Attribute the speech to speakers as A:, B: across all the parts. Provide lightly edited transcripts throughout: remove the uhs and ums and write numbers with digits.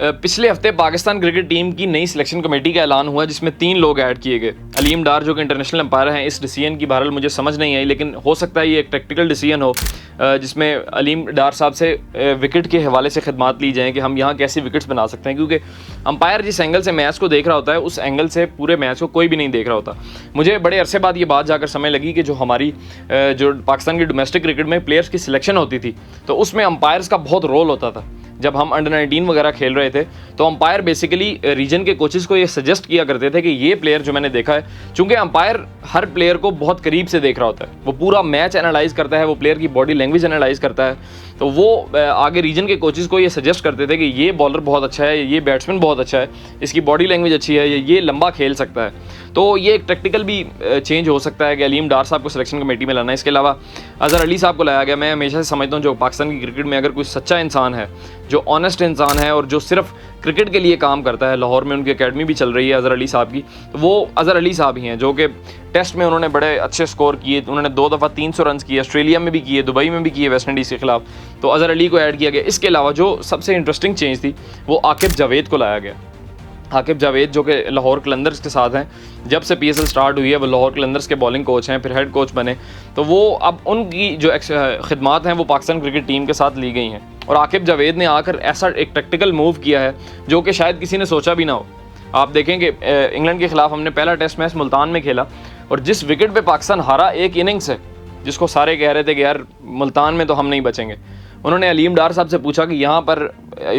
A: पिछले हफ्ते Pakistan cricket team की नई सिलेक्शन कमेटी का ऐलान हुआ जिसमें 3 लोग ऐड किए गए। अलीम डार जो कि इंटरनेशनल अंपायर हैं, इस डिसीजन की बहरहाल मुझे समझ नहीं आई, लेकिन हो सकता है ये एक टैक्टिकल डिसीजन हो जिसमें अलीम डार साहब से विकेट के हवाले से खिदमात ली जाएँ कि हम यहाँ कैसी विकेट्स बना सकते हैं, क्योंकि अंपायर जिस एंगल से मैच को देख रहा होता है उस एंगल से पूरे मैच को कोई भी नहीं देख रहा होता। मुझे बड़े अरसे बाद ये बात जाकर समझ लगी कि जो हमारी जो पाकिस्तान की डोमेस्टिक क्रिकेट में प्लेयर्स की सिलेक्शन होती थी तो उसमें अंपायर्स का बहुत रोल होता था। जब हम अंडर 19 वगैरह खेल रहे थे तो अंपायर बेसिकली रीजन के कोचेस को ये सजेस्ट किया करते थे कि ये प्लेयर जो मैंने देखा है, चूंकि अंपायर हर प्लेयर को बहुत करीब से देख रहा होता है, वो पूरा मैच एनालाइज करता है, वो प्लेयर की बॉडी लैंग्वेज एनालाइज करता है, तो वो आगे रीजन के कोचेस को ये सजेस्ट करते थे कि ये बॉलर बहुत अच्छा है, ये बैट्समैन बहुत अच्छा है, इसकी बॉडी लैंग्वेज अच्छी है, ये लंबा खेल सकता है। तो ये एक टैक्टिकल भी चेंज हो सकता है कि अलीम डार साहब को सिलेक्शन कमेटी में लाना है। इसके अलावा अजहर अली साहब को लाया गया। मैं हमेशा से समझता हूँ जो पाकिस्तान की क्रिकेट में अगर कोई सच्चा इंसान है, जो ऑनेस्ट इंसान है और जो सिर्फ क्रिकेट के लिए काम करता है, लाहौर में उनकी एकेडमी भी चल रही है अजहर अली साहब की, तो वो अजहर अली साहब ही हैं जो कि टेस्ट में उन्होंने बड़े अच्छे स्कोर किए, उन्होंने 2 दफ़ा 300 रन किए, ऑस्ट्रेलिया में भी किए, दुबई में भी किए वेस्ट इंडीज़ के खिलाफ, तो अजहर अली को ऐड किया गया। इसके अलावा जो सबसे इंटरेस्टिंग चेंज थी वो आकिब जावेद को लाया गया। आकिब जावेद जो कि लाहौर कलंदर्स के साथ हैं, जब से PSL स्टार्ट हुई है वो लाहौर कलंदर्स के बॉलिंग कोच हैं, फिर हेड कोच बने, तो वो अब उनकी जो खिदमात हैं वो पाकिस्तान क्रिकेट टीम के साथ ली गई हैं। और आकिब जावेद ने आकर ऐसा एक टैक्टिकल मूव किया है जो कि शायद किसी ने सोचा भी ना हो। आप देखेंगे इंग्लैंड के खिलाफ हमने पहला टेस्ट मैच मुल्तान में खेला और जिस विकेट पे पाकिस्तान हारा एक इनिंग्स है जिसको सारे कह रहे थे कि यार मुल्तान में तो हम नहीं बचेंगे, उन्होंने अलीम डार साहब से पूछा कि यहाँ पर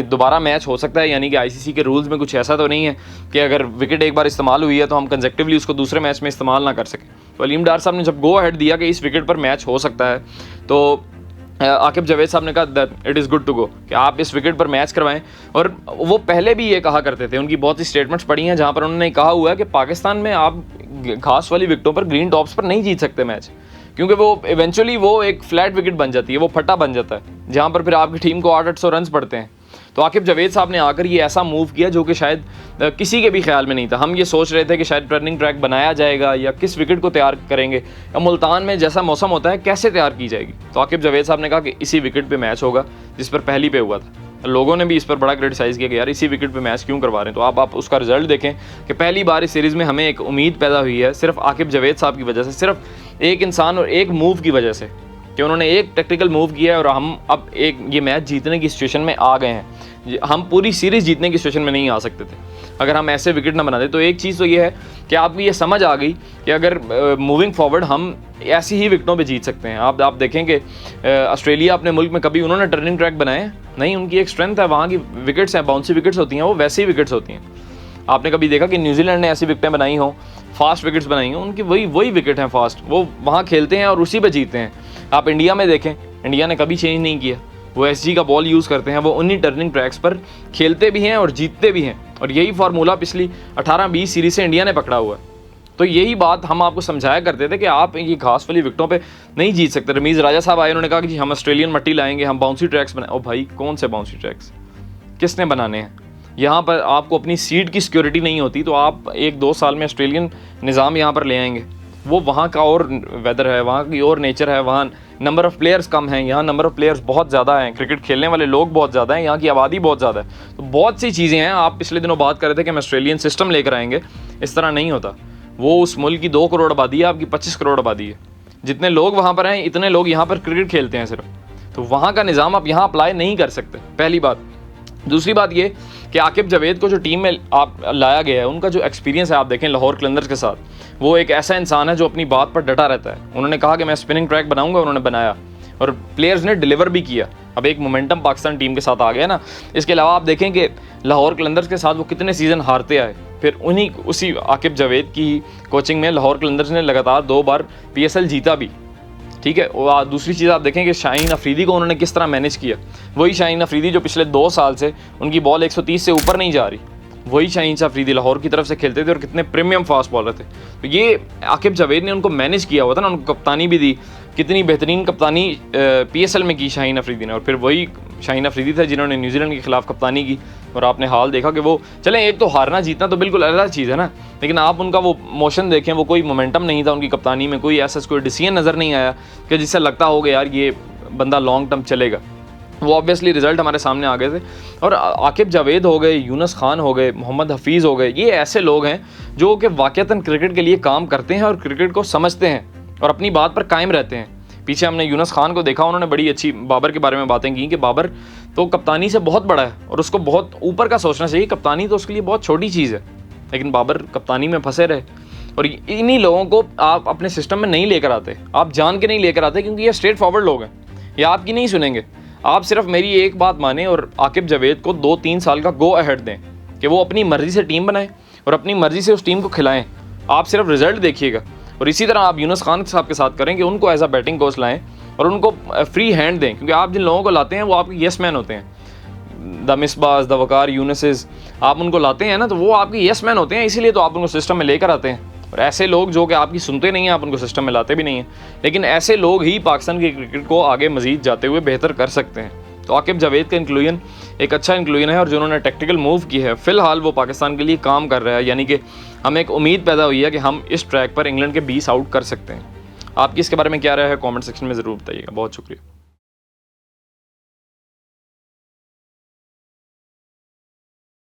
A: दोबारा मैच हो सकता है, यानी कि ICC के रूल्स में कुछ ऐसा तो नहीं है कि अगर विकेट एक बार इस्तेमाल हुई है तो हम कंसेक्टिवली उसको दूसरे मैच में इस्तेमाल ना कर सकें। तो अलीम डार साहब ने जब गो अहेड दिया कि इस विकेट पर मैच हो सकता है, तो आकिब जावेद साहब ने कहा that it is good to go, कि आप इस विकेट पर मैच करवाएं। और वो पहले भी ये कहा करते थे, उनकी बहुत सी स्टेटमेंट्स पढ़ी हैं जहाँ पर उन्होंने कहा हुआ है कि पाकिस्तान में आप घास वाली विकेटों पर, ग्रीन टॉप्स पर नहीं जीत सकते मैच, क्योंकि वो इवेंचुअली वो एक फ्लैट विकेट बन जाती है, वो फटा बन जाता है, जहाँ पर फिर आपकी टीम को 800 रन पड़ते हैं। तो आकिब जावेद साहब ने आकर ये ऐसा मूव किया जो कि शायद किसी के भी ख्याल में नहीं था। हम ये सोच रहे थे कि शायद टर्निंग ट्रैक बनाया जाएगा या किस विकेट को तैयार करेंगे या मुल्तान में जैसा मौसम होता है कैसे तैयार की जाएगी। तो आकिब जावेद साहब ने कहा कि इसी विकेट पे मैच होगा जिस पर पहली पे हुआ था। लोगों ने भी इस पर बड़ा क्रिटिसाइज़ किया कि यार इसी विकेट पे मैच क्यों करवा रहे हैं। तो आप उसका रिजल्ट देखें कि पहली बार इस सीरीज़ में हमें एक उम्मीद पैदा हुई है सिर्फ आकिब जावेद साहब की वजह से, सिर्फ एक इंसान और एक मूव की वजह से, कि उन्होंने एक टैक्टिकल मूव किया है और हम अब एक ये मैच जीतने की सिचुएशन में आ गए हैं। हम पूरी सीरीज़ जीतने की सिचुएशन में नहीं आ सकते थे अगर हम ऐसे विकेट ना बनाते। तो एक चीज़ तो ये है कि आपको ये समझ आ गई कि अगर मूविंग फॉरवर्ड हम ऐसी ही विकेटों पे जीत सकते हैं। आप देखें कि ऑस्ट्रेलिया अपने मुल्क में कभी उन्होंने टर्निंग ट्रैक बनाए नहीं, उनकी एक स्ट्रेंथ है, वहाँ की विकेट्स हैं, बाउंसी विकेट्स होती हैं, वो वैसी ही विकेट्स होती हैं। आपने कभी देखा कि न्यूजीलैंड ने ऐसी विकेटें बनाई हों, फास्ट विकेट्स बनाई हों, उनकी वही विकेट हैं फास्ट, वो वहाँ खेलते हैं और उसी पर जीतते हैं। आप इंडिया में देखें, इंडिया ने कभी चेंज नहीं किया, वो SG का बॉल यूज़ करते हैं, वो उन्हीं टर्निंग ट्रैक्स पर खेलते भी हैं और जीतते भी हैं। और यही फार्मूला पिछली 18-20 सीरीज़ से इंडिया ने पकड़ा हुआ है। तो यही बात हम आपको समझाया करते थे कि आप ये घास वाली विकेटों पे नहीं जीत सकते। रमीज़ राजा साहब आए, उन्होंने कहा कि जी हम ऑस्ट्रेलियन मट्टी लाएंगे, हम बाउंसी ट्रैक्स बनाए। ओ भाई, कौन से बाउंसी ट्रैक्स, किसने बनाने हैं? यहाँ पर आपको अपनी सीट की सिक्योरिटी नहीं होती तो आप 1-2 साल में ऑस्ट्रेलियन निज़ाम यहाँ पर ले आएंगे। वो वहाँ का और वेदर है, वहाँ की और नेचर है, वहाँ नंबर ऑफ़ प्लेयर्स कम हैं, यहाँ नंबर ऑफ़ प्लेयर्स बहुत ज़्यादा हैं, क्रिकेट खेलने वाले लोग बहुत ज़्यादा हैं, यहाँ की आबादी बहुत ज़्यादा है। तो बहुत सी चीज़ें हैं। आप पिछले दिनों बात कर रहे थे कि हम ऑस्ट्रेलियन सिस्टम लेकर आएंगे, इस तरह नहीं होता। वो उस मुल्क की 2 करोड़ आबादी है, आपकी 25 करोड़ आबादी है। जितने लोग वहाँ पर हैं इतने लोग यहाँ पर क्रिकेट खेलते हैं सिर्फ, तो वहाँ का निज़ाम आप यहाँ अप्लाई नहीं कर सकते, पहली बात। दूसरी बात ये कि आकिब जावेद को जो टीम में आप लाया गया है, उनका जो एक्सपीरियंस है, आप देखें लाहौर कलंदर्स के साथ, वो एक ऐसा इंसान है जो अपनी बात पर डटा रहता है। उन्होंने कहा कि मैं स्पिनिंग ट्रैक बनाऊंगा, उन्होंने बनाया और प्लेयर्स ने डिलीवर भी किया। अब एक मोमेंटम पाकिस्तान टीम के साथ आ गया ना। इसके अलावा आप देखें कि लाहौर कलंदर्स के साथ वो कितने सीज़न हारते आए, फिर उसी आकिब जावेद की कोचिंग में लाहौर कलंदर्स ने लगातार 2 बार PSL जीता भी, ठीक है। और दूसरी चीज़ आप देखें कि शाहीन अफरीदी को उन्होंने किस तरह मैनेज किया। वही शाहीन अफरीदी जो पिछले 2 साल से उनकी बॉल 130 से ऊपर नहीं जा रही, वही शाहीन अफरीदी लाहौर की तरफ से खेलते थे और कितने प्रीमियम फास्ट बॉलर थे। तो ये आकिब जावेद ने उनको मैनेज किया हुआ था ना, उनको कप्तानी भी दी, कितनी बेहतरीन कप्तानी PSL में की शाहीन अफरीदी ने। और फिर वही शाहीन अफरीदी थे जिन्होंने न्यूजीलैंड के खिलाफ कप्तानी की और आपने हाल देखा कि वो चलें, एक तो हारना जीतना तो बिल्कुल अलग चीज़ है ना, लेकिन आप उनका वो मोशन देखें, वो कोई मोमेंटम नहीं था उनकी कप्तानी में, कोई ऐसा कोई डिसीजन नज़र नहीं आया कि जिससे लगता होगा यार ये बंदा लॉन्ग टर्म चलेगा। वो ऑब्वियसली रिज़ल्ट हमारे सामने आ गए थे। और आकिब जावेद हो गए, यूनुस खान हो गए, मोहम्मद हफीज़ हो गए, ये ऐसे लोग हैं जो कि वाक़तन क्रिकेट के लिए काम करते हैं और क्रिकेट को समझते हैं और अपनी बात पर कायम रहते हैं। पीछे हमने यूनुस खान को देखा, उन्होंने बड़ी अच्छी बाबर के बारे में बातें की कि बाबर तो कप्तानी से बहुत बड़ा है और उसको बहुत ऊपर का सोचना चाहिए, कप्तानी तो उसके लिए बहुत छोटी चीज़ है। लेकिन बाबर कप्तानी में फंसे रहे और इन्हीं लोगों को आप अपने सिस्टम में नहीं लेकर आते, आप जान के नहीं लेकर आते, क्योंकि ये स्ट्रेट फॉरवर्ड लोग हैं, ये आपकी नहीं सुनेंगे। आप सिर्फ मेरी एक बात माने और आकिब जावेद को 2-3 साल का गो अहेड दें कि वो अपनी मर्ज़ी से टीम बनाएं और अपनी मर्ज़ी से उस टीम को खिलाएं। आप सिर्फ रिज़ल्ट देखिएगा। और इसी तरह आप यूनुस खान साहब के साथ करें कि उनको एज अ बैटिंग कोच लाएं और उनको फ्री हैंड दें, क्योंकि आप जिन लोगों को लाते हैं वो आपके येस मैन होते हैं। द मिसबाज, द वकार, यूनुसेस, आप उनको लाते हैं ना, तो वो आपके येस मैन होते हैं, इसीलिए तो आप उनको सिस्टम में लेकर आते हैं। और ऐसे लोग जो कि आपकी सुनते नहीं हैं, आप उनको सिस्टम में लाते भी नहीं हैं। लेकिन ऐसे लोग ही पाकिस्तान की क्रिकेट को आगे मज़ीद जाते हुए बेहतर कर सकते हैं। तो आकिब जावेद का इंक्लूजन एक अच्छा इंक्लूजन है और जिन्होंने टैक्टिकल मूव की है, फ़िलहाल वो पाकिस्तान के लिए काम कर रहा है। यानी कि हमें एक उम्मीद पैदा हुई है कि हम इस ट्रैक पर इंग्लैंड के 20 आउट कर सकते हैं। आपकी इसके बारे में क्या राय है, कमेंट सेक्शन में ज़रूर बताइएगा। बहुत शुक्रिया।